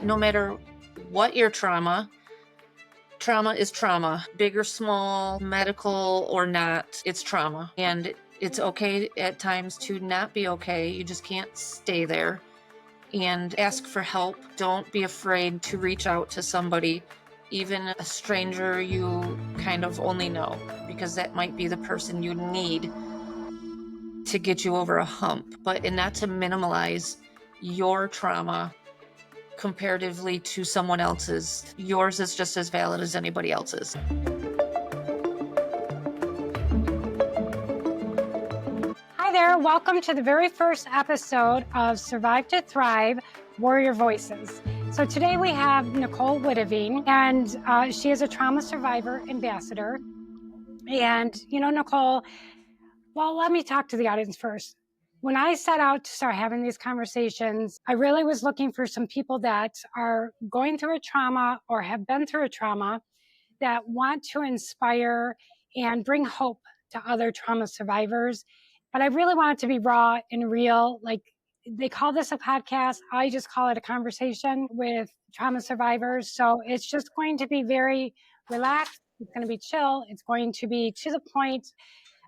No matter what your trauma is trauma, big or small, medical or not, it's trauma. And it's okay at times to not be okay. You just can't stay there. And ask for help. Don't be afraid to reach out to somebody, even a stranger you kind of only know, because that might be the person you need to get you over a hump. And not to minimize your trauma comparatively to someone else's. Yours is just as valid as anybody else's. Hi there, welcome to the very first episode of Survive to Thrive, Warrior Voices. So today we have Nicole Witteveen, and she is a trauma survivor ambassador. And Nicole, well, let me talk to the audience first. When I set out to start having these conversations, I really was looking for some people that are going through a trauma or have been through a trauma that want to inspire and bring hope to other trauma survivors. But I really want it to be raw and real. Like, they call this a podcast. I just call it a conversation with trauma survivors. So it's just going to be very relaxed. It's going to be chill. It's going to be to the point.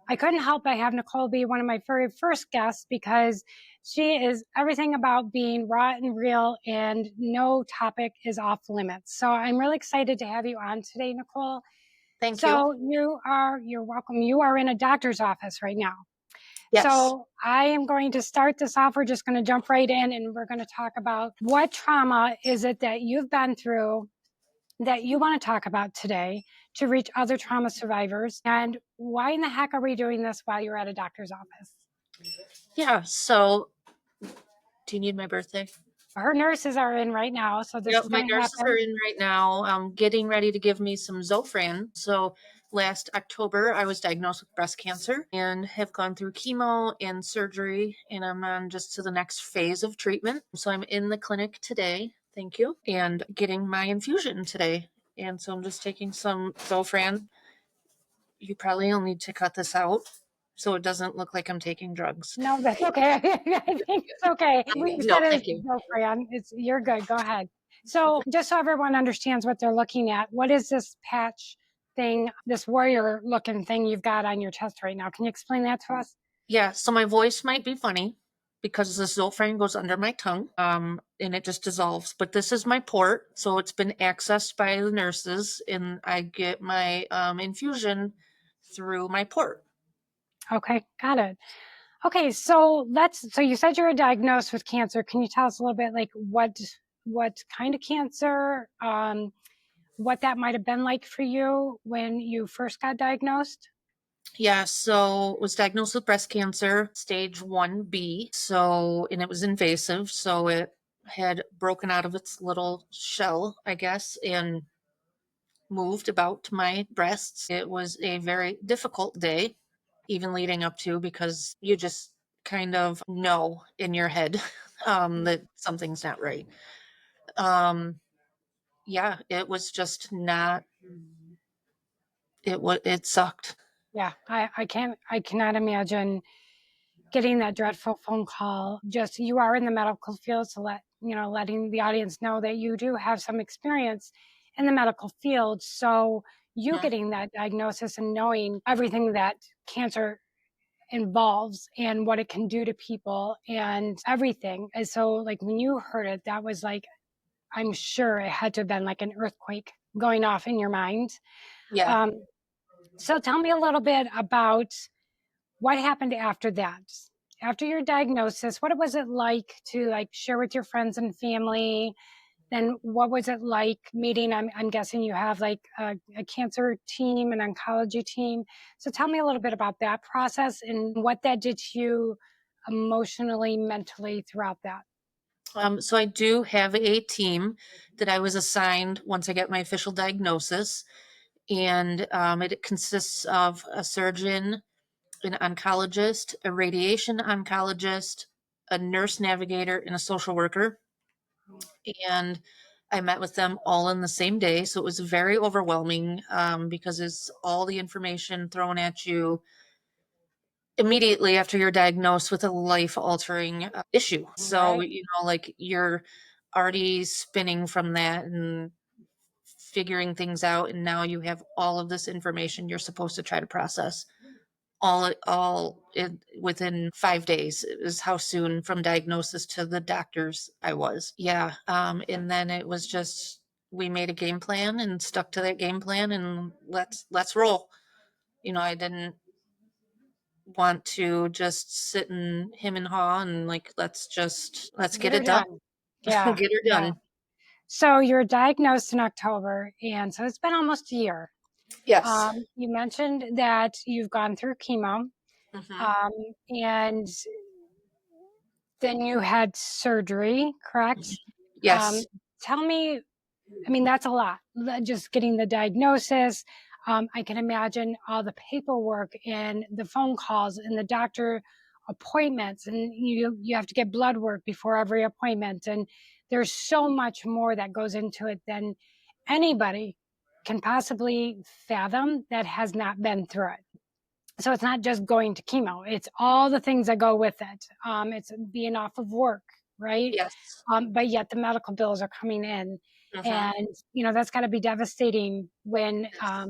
I couldn't help but have Nicole be one of my very first guests because she is everything about being raw and real, and no topic is off limits. So I'm really excited to have you on today, Nicole. Thank you. So you're welcome. You are in a doctor's office right now. Yes. So I am going to start this off. We're just going to jump right in, and we're going to talk about what trauma is it that you've been through that you want to talk about today to reach other trauma survivors, and why in the heck are we doing this while you're at a doctor's office? Yeah. So, do you need my birthday? Her nurses are in right now, so this Yep, is my going to nurses are happen. in right now, getting ready to give me some Zofran. So last October, I was diagnosed with breast cancer and have gone through chemo and surgery, and I'm on just to the next phase of treatment. So I'm in the clinic today, thank you, and getting my infusion today. And so I'm just taking some Zofran. You probably will need to cut this out so it doesn't look like I'm taking drugs. No, that's okay. I think it's okay. We No, said it's thank you. Zofran. You're good. Go ahead. So just so everyone understands what they're looking at, what is this patch thing, this warrior looking thing you've got on your chest right now? Can you explain that to us? Yeah, so my voice might be funny because the Zofran goes under my tongue, and it just dissolves. But this is my port, so it's been accessed by the nurses, and I get my infusion through my port. Okay, got it. Okay, so you said you were diagnosed with cancer. Can you tell us a little bit, like, what kind of cancer, what that might have been like for you when you first got diagnosed? Yeah, so was diagnosed with breast cancer, stage 1B. So, and it was invasive, so it had broken out of its little shell, I guess, and moved about to my breasts. It was a very difficult day, even leading up to, because you just kind of know in your head that something's not right. Um, yeah, it was just not. It sucked. Yeah, I cannot imagine getting that dreadful phone call. Just, you are in the medical field, so letting the audience know that you do have some experience in the medical field. So you Yeah, getting that diagnosis and knowing everything that cancer involves and what it can do to people and everything. And so, like, when you heard it, that was like, I'm sure it had to have been like an earthquake going off in your mind. yeah. Um, so tell me a little bit about what happened after that. After your diagnosis, what was it like to, like, share with your friends and family? Then what was it like meeting? I'm guessing you have like a cancer team, an oncology team. So tell me a little bit about that process and what that did to you emotionally, mentally throughout that. So I do have a team that I was assigned once I get my official diagnosis, and it consists of a surgeon, an oncologist, a radiation oncologist, a nurse navigator, and a social worker. And I met with them all in the same day. So it was very overwhelming, because it's all the information thrown at you immediately after you're diagnosed with a life altering issue. So, Right. like, you're already spinning from that and figuring things out, and now you have all of this information you're supposed to try to process within 5 days is how soon from diagnosis to the doctors I was. Yeah. And then it was just we made a game plan and stuck to that game plan, and let's roll. I didn't want to just sit and him and haw and like let's Get get her it done. done. Yeah, Get her yeah. done. So you were diagnosed in October, and so it's been almost a year. Yes. You mentioned that you've gone through chemo, Hmm. um, and then you had surgery, correct? Um, Yes. tell me, I mean, that's a lot. Just getting the diagnosis. I can imagine all the paperwork and the phone calls and the doctor appointments, and you have to get blood work before every appointment. And there's so much more that goes into it than anybody can possibly fathom that has not been through it. So it's not just going to chemo; it's all the things that go with it. It's being off of work, right? Yes. But yet the medical bills are coming in, Hmm. and that's got to be devastating when Yes.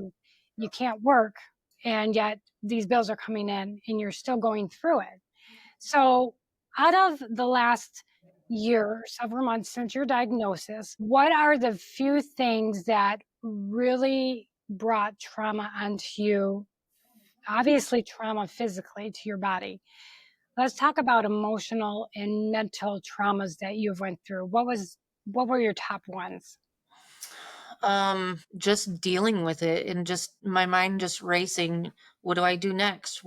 you can't work, and yet these bills are coming in, and you're still going through it. So, out of the last year, several months since your diagnosis, what are the few things that really brought trauma onto you? Obviously, trauma physically to your body. Let's talk about emotional and mental traumas that you've went through. What were your top ones? Just dealing with it and just my mind just racing. What do I do next?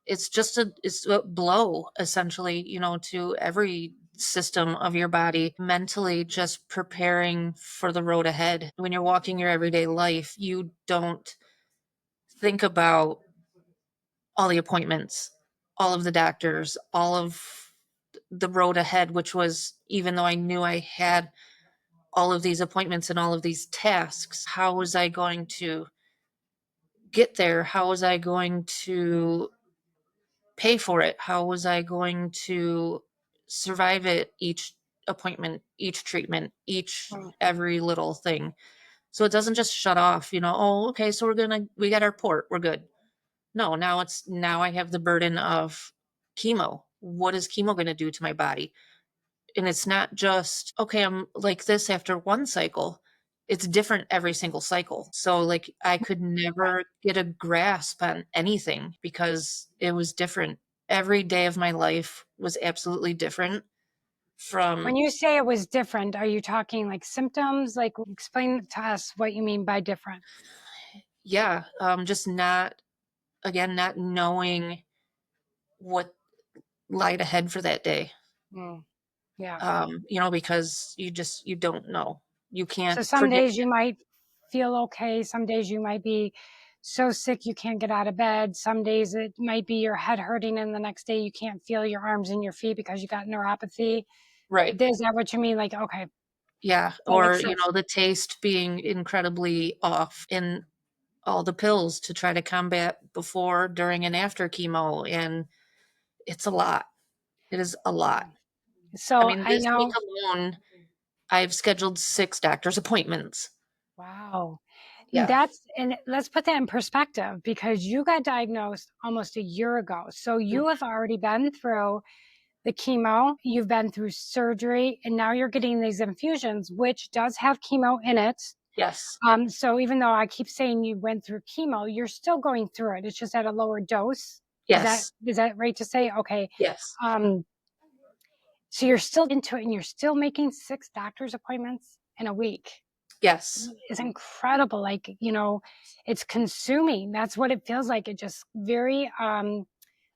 It's a blow essentially, to every system of your body, mentally just preparing for the road ahead. When you're walking your everyday life, you don't think about all the appointments, all of the doctors, all of the road ahead, which was, even though I knew I had all of these appointments and all of these tasks, how was I going to get there? How was I going to pay for it? How was I going to survive it? Each appointment, each treatment, each Mm. every little thing. So it doesn't just shut off, oh, okay, so we got our port, we're good. No, now I have the burden of chemo. What is chemo going to do to my body? And it's not just, okay, I'm like this after one cycle. It's different every single cycle. So like I could Right. never get a grasp on anything because it was different. Every day of my life was absolutely different When from, you say it was different, are you talking like symptoms? Like, explain to us what you mean by different. yeah, just not knowing what lied ahead for that day. Mm, yeah. Because you don't know. You So can't some predict days you it. might feel okay. Some days you might be so sick you can't get out of bed. Some days it might be your head hurting, and the next day you can't feel your arms and your feet because you got neuropathy. Right. Is that what you mean? Like, okay, Yeah. that Or, makes sense. the taste being incredibly off in all the pills to try to combat before, during, and after chemo. And it's a lot. It is a lot. I So mean, I this week know. alone, I've scheduled 6 doctor's appointments. Wow. Yeah. And let's put that in perspective because you got diagnosed almost a year ago. So Mm. you have already been through the chemo, you've been through surgery, and now you're getting these infusions, which does have chemo in it. Yes. So even though I keep saying you went through chemo, you're still going through it. It's just at a lower dose. Yes. Is that right to say? Okay. Yes. Um, so you're still into it and you're still making 6 doctor's appointments in a week. Yes. Is incredible. Like, it's consuming. That's what it feels like. It just very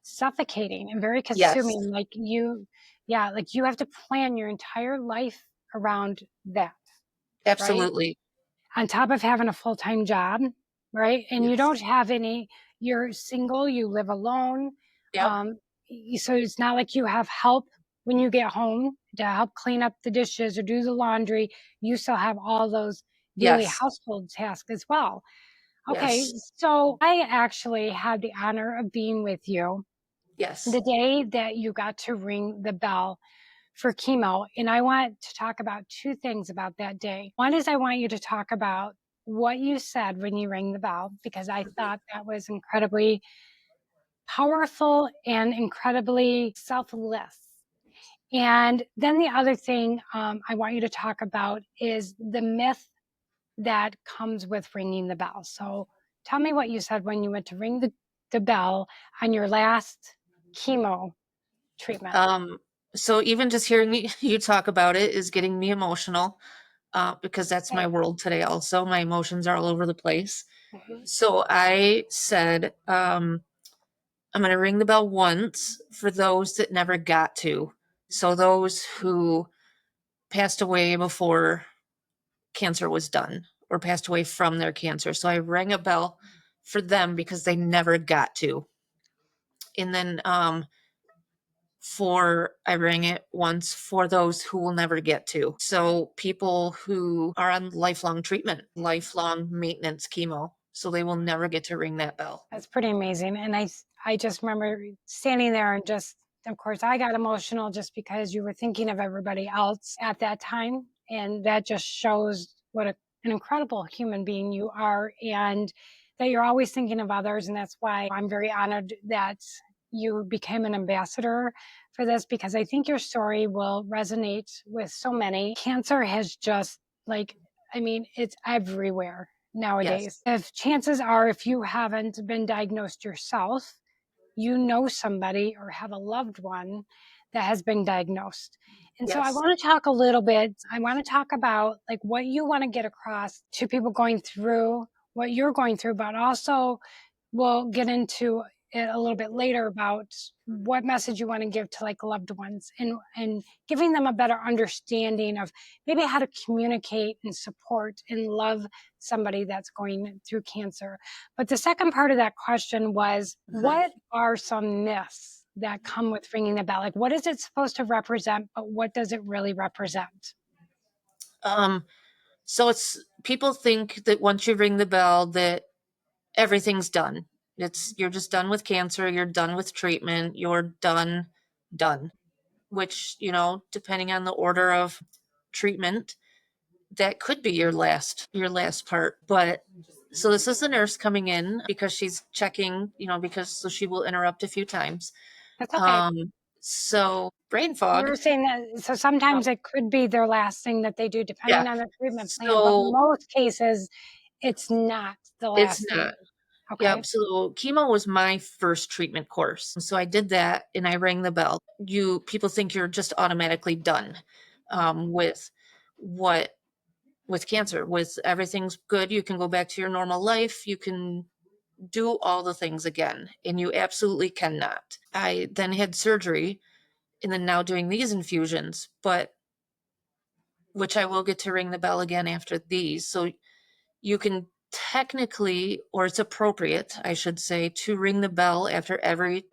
suffocating and very Yes. consuming. Yeah, like you have to plan your entire life around that, right? Absolutely. On top of having a full-time job, right? And you Yes. don't have you're single, you live alone. Yep. Um, so it's not like you have help when you get home to help clean up the dishes or do the laundry. You still have all those daily Yes. household tasks as well. Okay, Yes. so I actually had the honor of being with you Yes. the day that you got to ring the bell for chemo. And I want to talk about two things about that day. One is I want you to talk about what you said when you rang the bell, because I thought that was incredibly powerful and incredibly selfless. And then the other thing I want you to talk about is the myth that comes with ringing the bell. So tell me what you said when you went to ring the bell on your last chemo treatment. So even just hearing you talk about it is getting me emotional, because that's my Okay. world today. Also, my emotions are all over the place. Mhm. So I said, I'm going to ring the bell once for those that never got to. So those who passed away before cancer was done or passed away from their cancer. So I rang a bell for them because they never got to. And then for I rang it once for those who will never get to. So people who are on lifelong treatment, lifelong maintenance chemo, so they will never get to ring that bell. That's pretty amazing. And I just remember standing there and just, of course, I got emotional just because you were thinking of everybody else at that time. And that just shows what an incredible human being you are, and that you're always thinking of others. And that's why I'm very honored that you became an ambassador for this, because I think your story will resonate with so many. Cancer has just like, I mean, it's everywhere Yes. nowadays. If chances are, if you haven't been diagnosed yourself, you know somebody or have a loved one that has been diagnosed. And so I Yes. want to talk a little bit, I want to talk about like what you want to get across to people going through what you're going through, but also we'll get into it a little bit later about what message you want to give to like loved ones, and giving them a better understanding of maybe how to communicate and support and love somebody that's going through cancer. But the second part of that question was, Mhm. what are some myths that come with ringing the bell? Like, what is it supposed to represent, but what does it really represent? Um, so it's people think that once you ring the bell that everything's done. It's you're just done with cancer, you're done with treatment, you're done. Which, depending on the order of treatment, that could be your last part. But so this is the nurse coming in because she's checking, because so she will interrupt a few times. That's okay. So brain fog. You're saying that, so um, sometimes it could be their last thing that they do, yeah. depending on the treatment plan, but So most cases, it's not the it's last thing. not. Okay. Yep. So chemo was my first treatment course. So I did that and I rang the bell. People think you're just automatically done with what with cancer. With everything's good, you can go back to your normal life. You can do all the things again, and you absolutely cannot. I then had surgery and then now doing these infusions, but which I will get to ring the bell again after these. So you can technically, or it's appropriate, I should say, to ring the bell after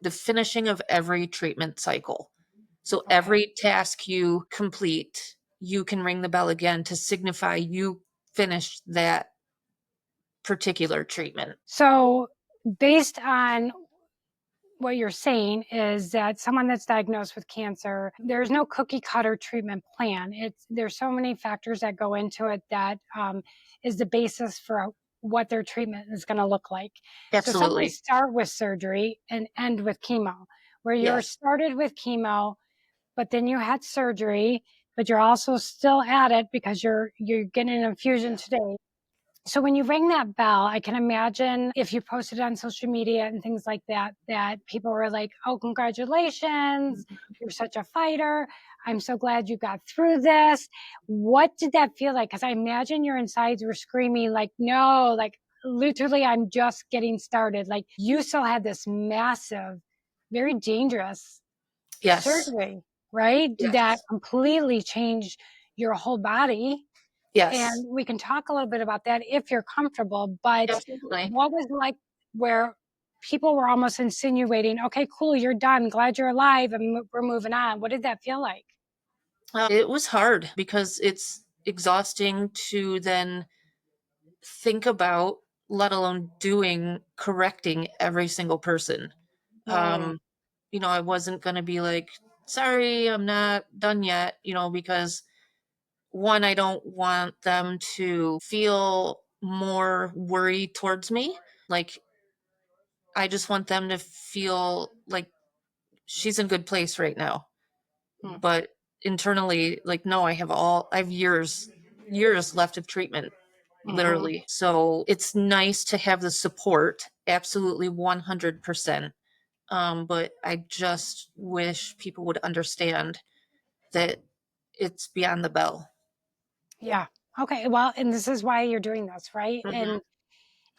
the finishing of every treatment cycle. So Okay. every task you complete, you can ring the bell again to signify you finished that particular treatment. So, based on what you're saying, is that someone that's diagnosed with cancer, there's no cookie cutter treatment plan. There's so many factors that go into it that is the basis for what their treatment is going to look like. So some may Absolutely. start with surgery and end with chemo, where you're Yes. started with chemo, but then you had surgery, but you're also still at it because you're getting an infusion today. So when you ring that bell, I can imagine if you posted on social media and things like that, that people were like, "Oh, congratulations. You're such a fighter. I'm so glad you got through this." What did that feel like? Because I imagine your insides were screaming like, "No, like literally, I'm just getting started." Like you still had this massive, very dangerous Yes. surgery, right? That Yes. completely changed your whole body. Yes. And we can talk a little bit about that if you're comfortable. But Absolutely. what was it like where people were almost insinuating, okay, cool, you're done. Glad you're alive. And we're moving on. What did that feel like? It was hard because it's exhausting to then think about, let alone correcting every single person. Mm, I wasn't going to be like sorry, I'm not done yet, because one, I don't want them to feel more worry towards me. Like, I just want them to feel like she's in a good place right now. But internally, like, no, I have years left of treatment, Mm-hmm. literally. So it's nice to have the support, absolutely 100%. But I just wish people would understand that it's beyond the bell. Yeah. Okay. Well, and this is why you're doing this, right? Hmm.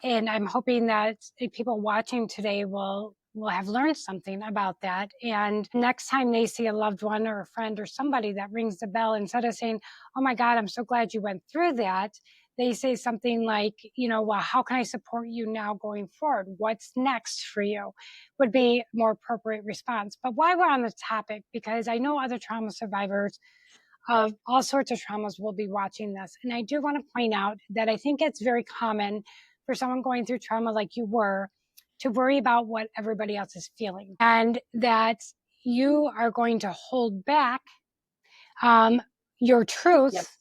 And I'm hoping that people watching today will have learned something about that. And next time they see a loved one or a friend or somebody that rings the bell, instead of saying, "Oh my God, I'm so glad you went through that," they say something like, "Well, how can I support you now going forward? What's next for you?" Would be a more appropriate response. But while we're on the topic, because I know other trauma survivors of all sorts of traumas will be watching this. And I do want to point out that I think it's very common for someone going through trauma like you were to worry about what everybody else is feeling, and that you are going to hold back um, your truth Yes.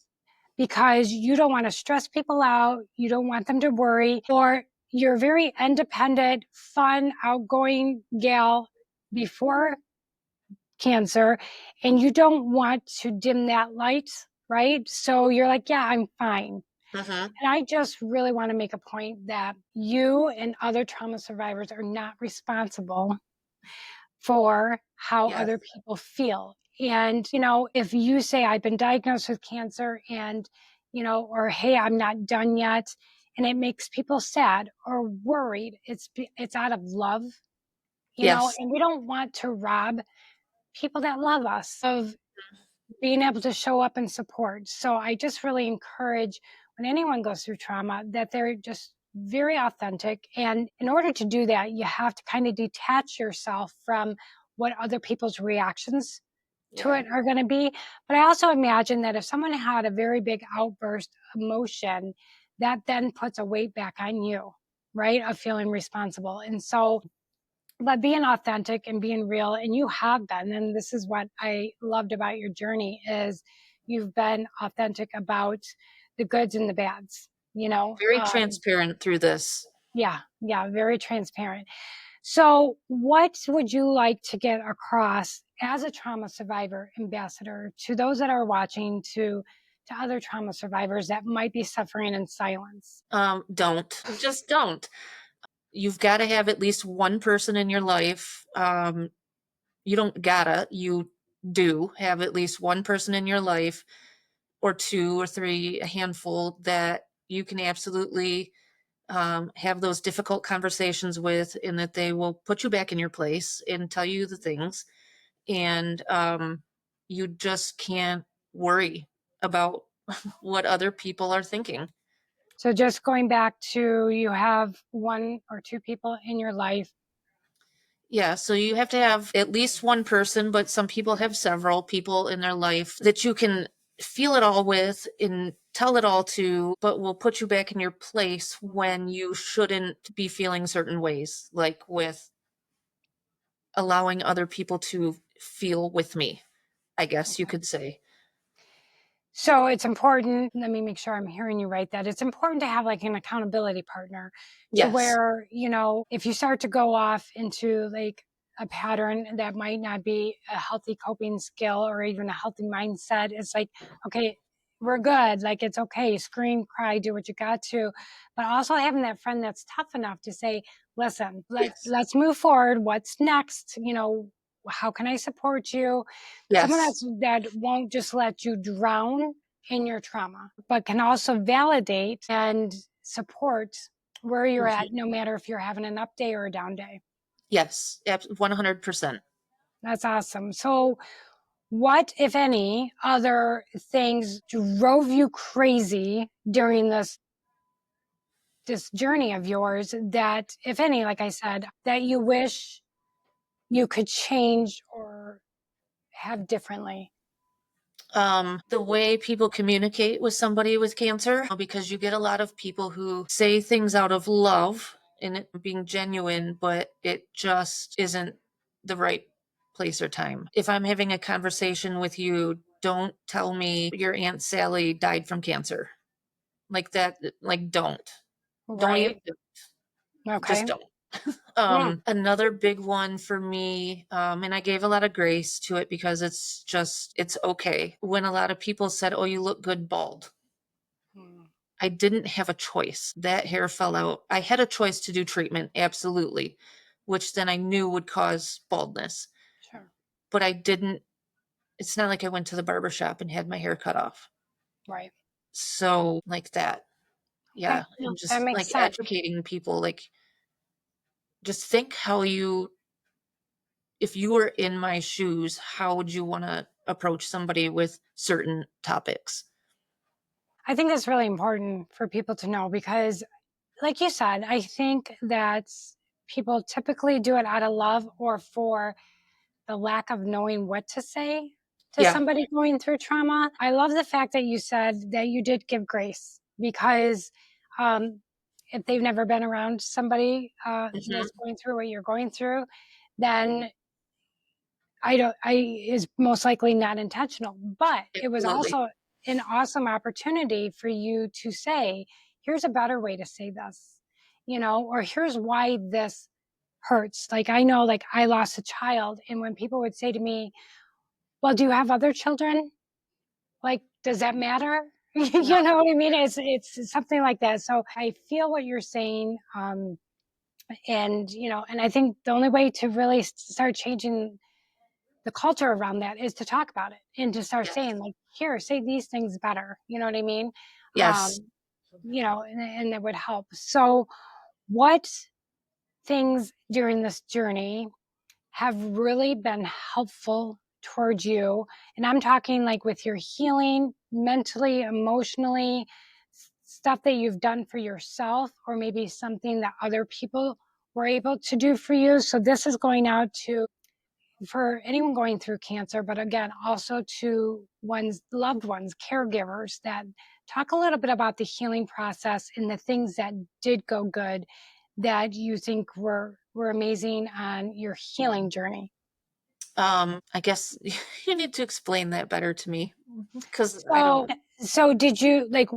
because you don't want to stress people out. You don't want them to worry, or you're a very independent, fun, outgoing gal before cancer, and you don't want to dim that light, right? So you're like, yeah, I'm fine. Hmm. And I just really want to make a point that you and other trauma survivors are not responsible for how Yes. other people feel. And, if you say, I've been diagnosed with cancer and, or hey, I'm not done yet, and it makes people sad or worried, it's out of love, Yes. and we don't want to rob people that love us of being able to show up and support. So I just really encourage when anyone goes through trauma that they're just very authentic. And in order to do that, you have to kind of detach yourself from what other people's reactions to Yeah. it are going to be. But I also imagine that if someone had a very big outburst of emotion, that then puts a weight back on you, right? Of feeling responsible. And so but being authentic and being real, and you have been, and this is what I loved about your journey, is you've been authentic about the goods and the bads, Very transparent through this. yeah, yeah, very transparent. So what would you like to get across as a trauma survivor ambassador to those that are watching, to other trauma survivors that might be suffering in silence? Don't. Just don't. You've got to have at least one person in your life. You don't gotta, you do have at least one person in your life, or two or three, a handful that you can absolutely have those difficult conversations with, and that they will put you back in your place and tell you the things. And you just can't worry about what other people are thinking. So just going back to, you have one or two people in your life. Yeah, so you have to have at least one person, but some people have several people in their life that you can feel it all with and tell it all to, but will put you back in your place when you shouldn't be feeling certain ways, like with allowing other people to feel with me, I guess you Okay. could say. So it's important, let me make sure I'm hearing you right, that it's important to have like an accountability partner to Yes. where, if you start to go off into like a pattern that might not be a healthy coping skill or even a healthy mindset, it's like, okay, we're good. Like it's okay. Scream, cry, do what you got to. But also having that friend that's tough enough to say, listen, Yes. let's move forward. What's next? How can I support you? Someone Yes. that won't just let you drown in your trauma, but can also validate and support where you're at, Mhm. no matter if you're having an up day or a down day. Yes. 100%. That's awesome. So, what, if any, other things drove you crazy during this journey of yours that, if any, like I said, that you wish you could change or have differently? The way people communicate with somebody with cancer, because you get a lot of people who say things out of love and it being genuine, but it just isn't the right place, or time. If I'm having a conversation with you, don't tell me your Aunt Sally died from cancer. Like that, like don't even Right. just Okay. don't. Mm, Another big one for me, and I gave a lot of grace to it because it's okay. When a lot of people said, "Oh, you look good bald." mm, I didn't have a choice. That hair fell out. I had a choice to do treatment, absolutely, which then I knew would cause baldness. sure. But I didn't, it's not like I went to the barber shop and had my hair cut off. Right. So, like that. Okay. Yeah. No, And that just makes like sense. educating people, like, just think how you, if you were in my shoes, how would you want to approach somebody with certain topics? I think that's really important for people to know because, like you said, I think that people typically do it out of love or for the lack of knowing what to say to Yeah. somebody going through trauma. I love the fact that you said that you did give grace because um, if they've never been around somebody Hmm. that's going through what you're going through, then I don't, I is most likely not intentional. But it was Absolutely. also an awesome opportunity for you to say, here's a better way to say this, or here's why this hurts. Like I know, like I lost a child, and when people would say to me, well, do you have other children? Like, does that matter? No. You know what I mean? It's something like that. So I feel what you're saying. And I think the only way to really start changing the culture around that is to talk about it and to start Yes. saying, like, here, say these things better. You know what I mean? Yes. And that would help. So, what things during this journey have really been helpful towards you? And I'm talking like with your healing, mentally, emotionally, stuff that you've done for yourself, or maybe something that other people were able to do for you. So this is going out to for anyone going through cancer, but again, also to one's loved ones, caregivers, that talk a little bit about the healing process and the things that did go good that you think were amazing on your healing journey. I guess you need to explain that better to me because I don't. So did you like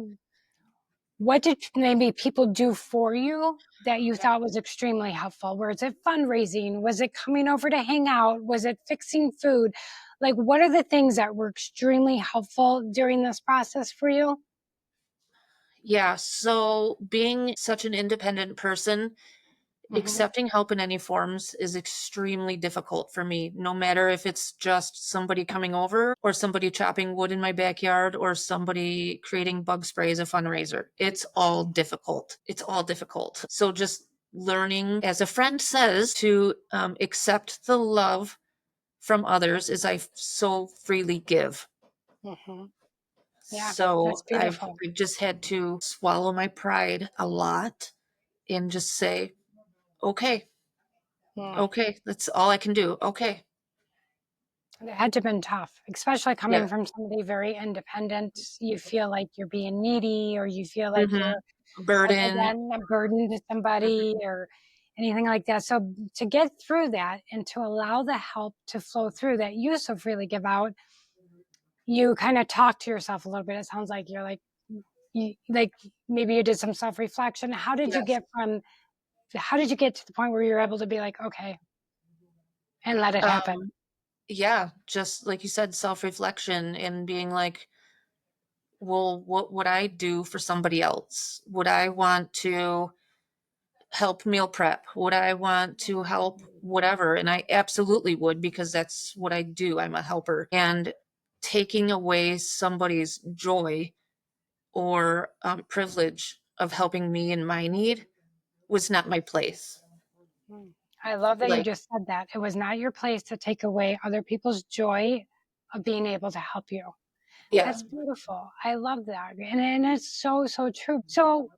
what did maybe people do for you that you thought was extremely helpful? Was it fundraising? Was it coming over to hang out? Was it fixing food? Like what are the things that were extremely helpful during this process for you? Yeah, so being such an independent person, Hmm. accepting help in any forms is extremely difficult for me, no matter if it's just somebody coming over or somebody chopping wood in my backyard or somebody creating bug spray as a fundraiser. It's all difficult. It's all difficult. So just learning, as a friend says, to accept the love from others as I so freely give. Hmm. Yeah, that's So beautiful. I've just had to swallow my pride a lot and just say, okay, Mm. okay, that's all I can do. Okay. It had to have been tough, especially Yeah. coming from somebody very independent. You feel like you're being needy, or you feel like Hmm. you're Burden. again, a burden to Mhm. somebody or anything like that. So to get through that and to allow the help to flow through that you so freely give out, you kind of talk to yourself a little bit. It sounds like you're like like maybe you did some self-reflection. Yes. How did you get to the point where you're able to be like, okay, and let it happen? Um, yeah, just like you said, self-reflection and being like, well, what would I do for somebody else? Would I want to help meal prep? Would I want to help whatever? And I absolutely would because that's what I do. I'm a helper. And taking away somebody's joy or privilege of helping me in my need was not my place. Mm. I love that you Like, just said that. It was not your place to take away other people's joy of being able to help you. yeah, That's beautiful. I love that. And it's so, so true. So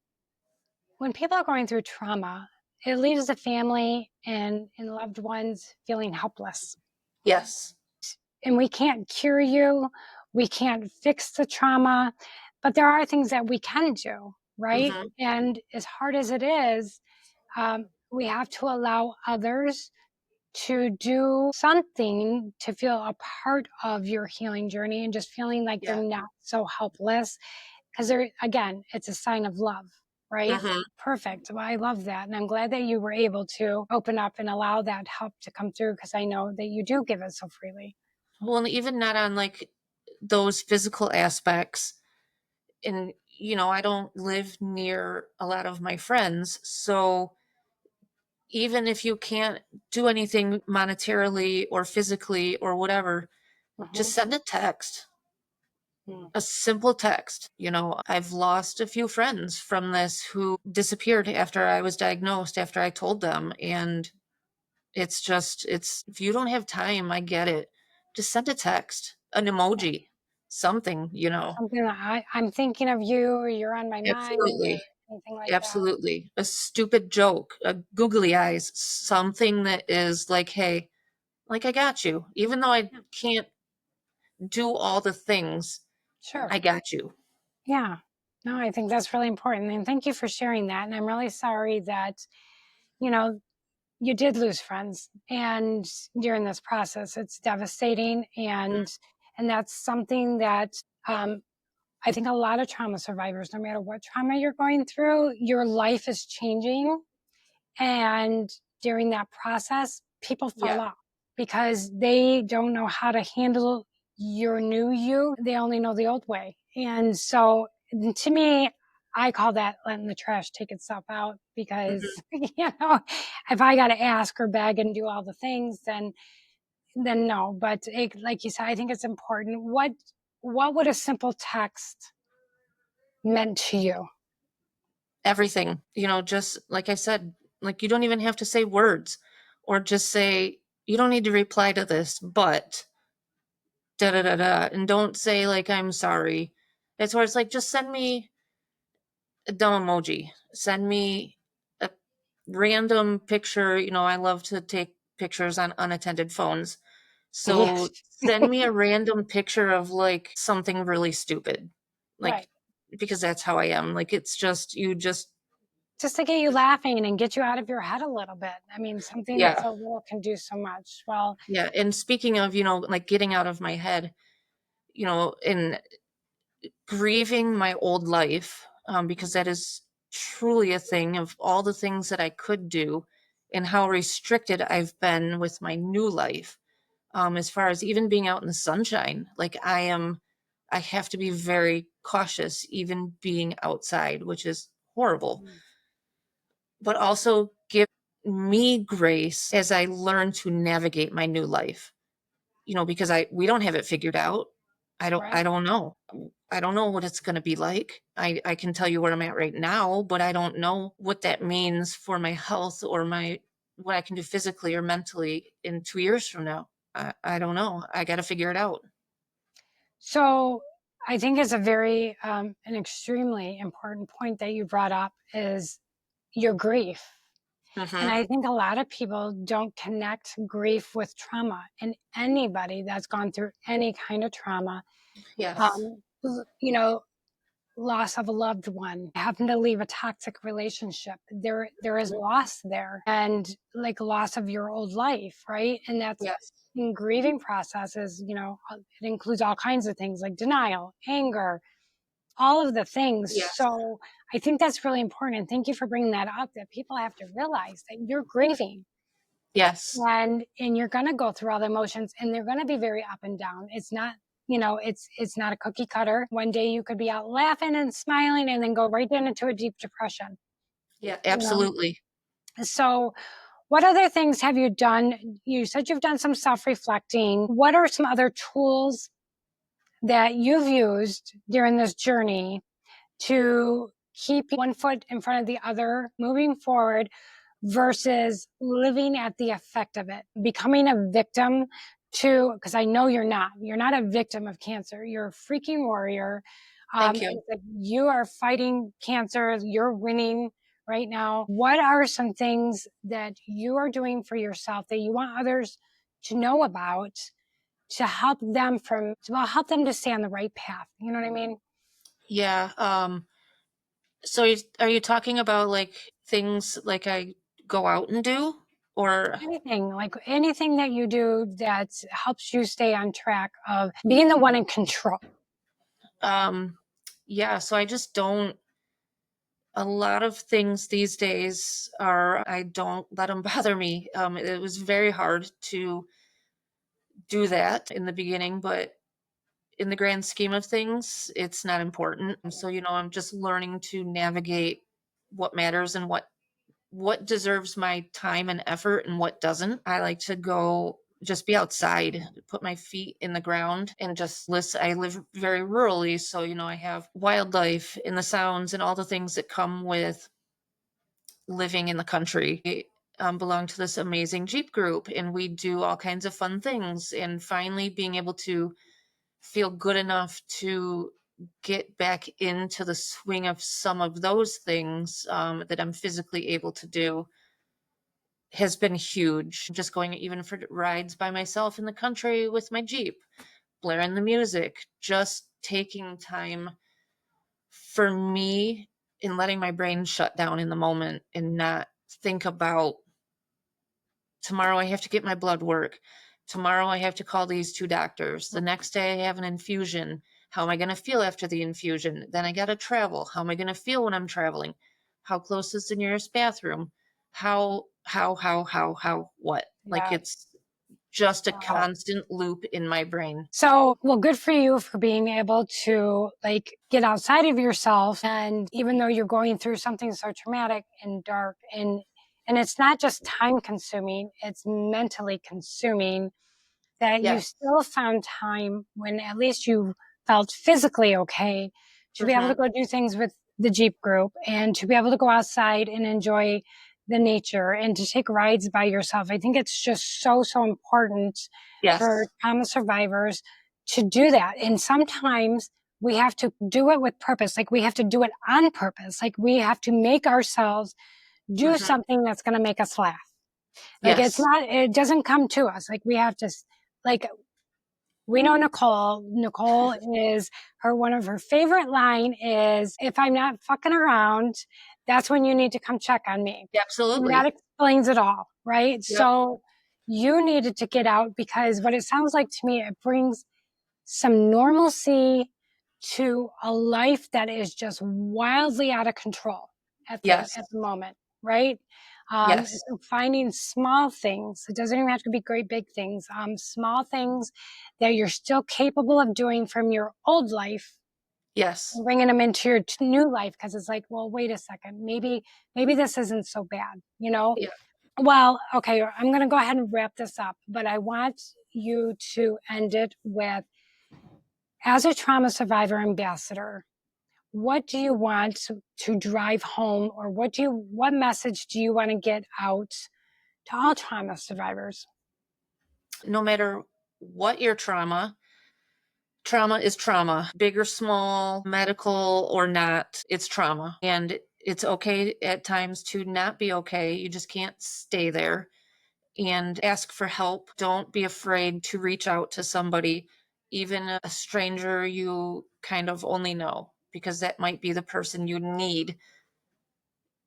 when people are going through trauma, it leaves the family and loved ones feeling helpless. yes. And we can't cure you, we can't fix the trauma, but there are things that we can do, right? Hmm. And as hard as it is, we have to allow others to do something to feel a part of your healing journey and just feeling like you're Yeah. not so helpless. Because there, again, it's a sign of love, right? Hmm. Perfect. Well, I love that. And I'm glad that you were able to open up and allow that help to come through because I know that you do give it so freely. Well, and even not on like those physical aspects. And, I don't live near a lot of my friends. So even if you can't do anything monetarily or physically or whatever, Hmm. just send a text, Mm. a simple text. I've lost a few friends from this who disappeared after I was diagnosed, after I told them. And if you don't have time, I get it. Just send a text, an emoji, something. Something that I'm thinking of you, or you're on my mind, or Absolutely. anything like that. Absolutely. A stupid joke, a googly eyes, something that is like, hey, like I got you. Even though I Yeah, can't do all the things, sure. I got you. Yeah. No, I think that's really important. And thank you for sharing that. And I'm really sorry that, you know, you did lose friends and during this process. It's devastating and that's something that um I think a lot of trauma survivors, no matter what trauma you're going through, your life is changing. And during that process, people fall Yeah. off because they don't know how to handle your new you. They only know the old way. And so to me, I call that letting the trash take itself out because, Mhm. if I got to ask or beg and do all the things, then no. But like you said, I think it's important. What would a simple text meant to you? Everything, just like I said, like you don't even have to say words or just say, you don't need to reply to this, but da da da da. And don't say, like, I'm sorry. It's where it's like, just send me a dumb emoji. Send me a random picture. I love to take pictures on unattended phones. So Yes. send me a random picture of like something really stupid. Like, Right. because that's how I am. Like, it's just, you just, Just to get you laughing and get you out of your head a little bit. I mean, something yeah. so little can do so much. Well, Yeah. And speaking of, like getting out of my head, in grieving my old life, because that is truly a thing of all the things that I could do and how restricted I've been with my new life. As far as even being out in the sunshine, like I have to be very cautious, even being outside, which is horrible, mm, but also give me grace as I learn to navigate my new life. Because we don't have it figured out. I right. don't know. I don't know what it's going to be like. I can tell you where I'm at right now, but I don't know what that means for my health or what I can do physically or mentally in 2 years from now. I don't know. I got to figure it out. So I think it's a very, an extremely important point that you brought up is your grief. And Hmm. I think a lot of people don't connect grief with trauma. And anybody that's gone through any kind of trauma, Yes. um, you know, loss of a loved one, having to leave a toxic relationship. There is Mhm. loss there and like loss of your old life, right? And that's Yes. in grieving processes, it includes all kinds of things like denial, anger, all of the things. Yes. So I think that's really important. And thank you for bringing that up that people have to realize that you're grieving Yes. and you're going to go through all the emotions and they're going to be very up and down. It's not, it's not a cookie cutter. One day you could be out laughing and smiling and then go right into a deep depression, Yeah. you know. Absolutely. So what other things have you done? You said you've done some self-reflecting. What are some other tools that you've used during this journey to keep one foot in front of the other moving forward versus living at the effect of it, becoming a victim to, because I know you're not a victim of cancer. You're a freaking warrior. Thank you. You are fighting cancer. You're winning right now. What are some things that you are doing for yourself that you want others to know about to help them help them to stay on the right path? You know what I mean? Yeah. So are you talking about like things like I go out and do, or Like anything that you do that helps you stay on track of being the one in control. um yeah, so I just don't, a lot of things these days are, I don't let them bother me. It was very hard to do that in the beginning, but in the grand scheme of things, it's not important. So, I'm just learning to navigate what matters and what deserves my time and effort and what doesn't. I like to go just be outside, put my feet in the ground and just listen. I live very rurally, so I have wildlife and the sounds and all the things that come with living in the country. I belong to this amazing Jeep group, and we do all kinds of fun things. And finally, being able to feel good enough to get back into the swing of some of those things that I'm physically able to do has been huge. Just going even for rides by myself in the country with my Jeep, blaring the music, just taking time for me and letting my brain shut down in the moment and not think about tomorrow I have to get my blood work. Tomorrow I have to call these two doctors. The next day I have an infusion. How am I going to feel after the infusion? Then I got to travel. How am I going to feel when I'm traveling? How close is the nearest bathroom? What? Like Yeah. it's just a Wow. constant loop in my brain. So, well, good for you for being able to like get outside of yourself. And even though you're going through something so traumatic and dark and it's not just time consuming, it's mentally consuming, that you Yes. still found time when at least you felt physically okay to be able to Hmm. go do things with the Jeep group and to be able to go outside and enjoy the nature and to take rides by yourself. I think it's just so, so important for Yes. trauma survivors to do that. And sometimes we have to do it with purpose. Like we have to do it on purpose. Like we have to make ourselves do Hmm. something that's going to make us laugh. Like it's Yes. not, it doesn't come to us. Like we have to, like we know Nicole. Nicole is one of her favorite line is, if I'm not fucking around, that's when you need to come check on me. And that Absolutely. explains it all, right? Yep. So you needed to get out because what it sounds like to me, it brings some normalcy to a life that is just wildly out of control Yes. at the moment, right? Yes. So finding small things, it doesn't even have to be great big things, small things that you're still capable of doing from your old life Yes. and bringing them into your new life because it's like, well, wait a second, maybe this isn't so bad, you know? Yeah. Well, okay, I'm going to go ahead and wrap this up, but I want you to end it with, as a trauma survivor ambassador, what do you want to drive home, or what message do you want to get out to all trauma survivors? No matter what your trauma, trauma is trauma, big or small, medical or not, it's trauma. And it's okay at times to not be okay. You just can't stay there, and ask for help. Don't be afraid to reach out to somebody, even a stranger you kind of only know, because that might be the person you need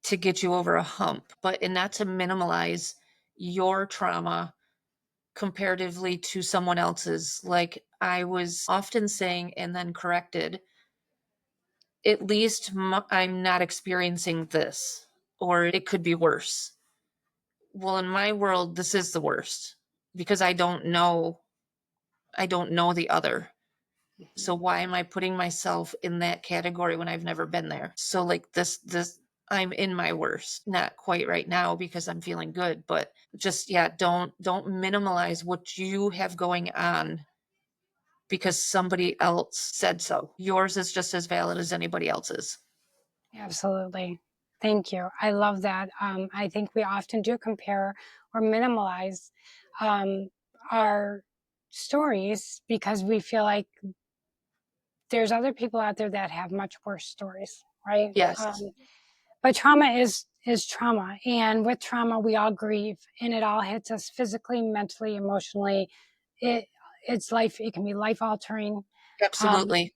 to get you over a hump. But and not to minimalize your trauma comparatively to someone else's. Like I was often saying and then corrected, at least I'm not experiencing this, or it could be worse. Well, in my world, this is the worst because I don't know the other. So why am I putting myself in that category when I've never been there? So like this I'm in my worst. Not quite right now because I'm feeling good, but just yeah, don't minimalize what you have going on because somebody else said so. Yours is just as valid as anybody else's. Absolutely. Thank you. I love that. I think we often do compare or minimalize um, our stories because we feel like there's other people out there that have much worse stories, right? Yes. But trauma is trauma, and with trauma, we all grieve, and it all hits us physically, mentally, emotionally. It it's life. It can be life altering. Um, Absolutely.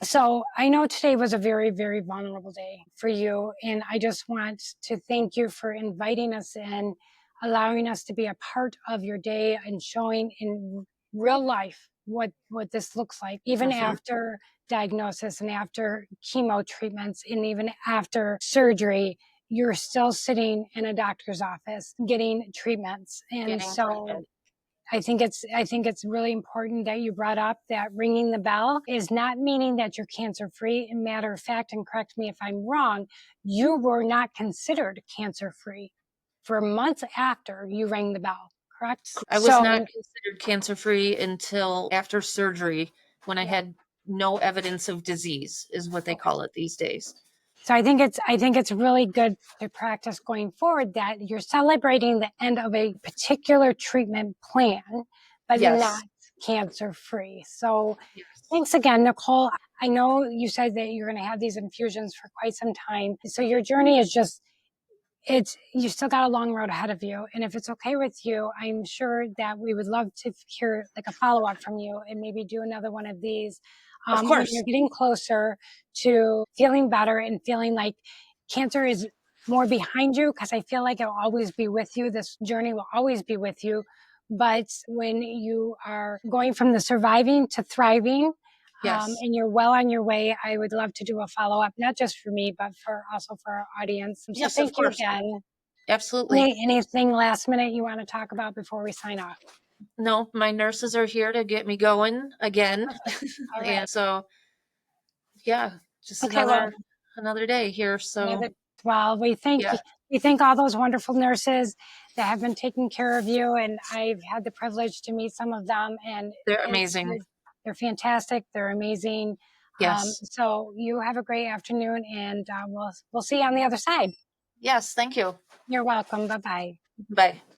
so I know today was a very, very vulnerable day for you, and I just want to thank you for inviting us in allowing us to be a part of your day and showing in real life what this looks like, even Mhm. after diagnosis and after chemo treatments and even after surgery. You're still sitting in a doctor's office getting treatments. And Getting so treatment. I think it's really important that you brought up that ringing the bell is not meaning that you're cancer free. And matter of fact, and correct me if I'm wrong, you were not considered cancer free for months after you rang the bell, correct? I was not considered cancer-free until after surgery when I Yeah. had no evidence of disease, is what they Okay. call it these days. So I think it's really good to practice going forward that you're celebrating the end of a particular treatment plan, but not Yes. cancer free. So Yes. thanks again, Nicole. I know you said that you're going to have these infusions for quite some time. So your journey is just, it's, you still got a long road ahead of you. And if it's okay with you, I'm sure that we would love to hear like a follow up from you and maybe do another one of these Of when course. you're getting closer to feeling better and feeling like cancer is more behind you, because I feel like it'll always be with you. This journey will always be with you. But when you are going from the surviving to thriving, Yes. and you're well on your way, I would love to do a follow up, not just for me, but for also for our audience. So Yes, of thank you course. again. Absolutely. Anything last minute you want to talk about before we sign off? No, my nurses are here to get me going again. Perfect. All right. And so, yeah, just Okay. Well, another day here. So, another, well, we thank yeah, we thank all those wonderful nurses that have been taking care of you, and I've had the privilege to meet some of them, and they're it's amazing. they're fantastic. They're amazing. Yes. So you have a great afternoon, and we'll see you on the other side. Yes, thank you. You're welcome. Bye bye. Bye.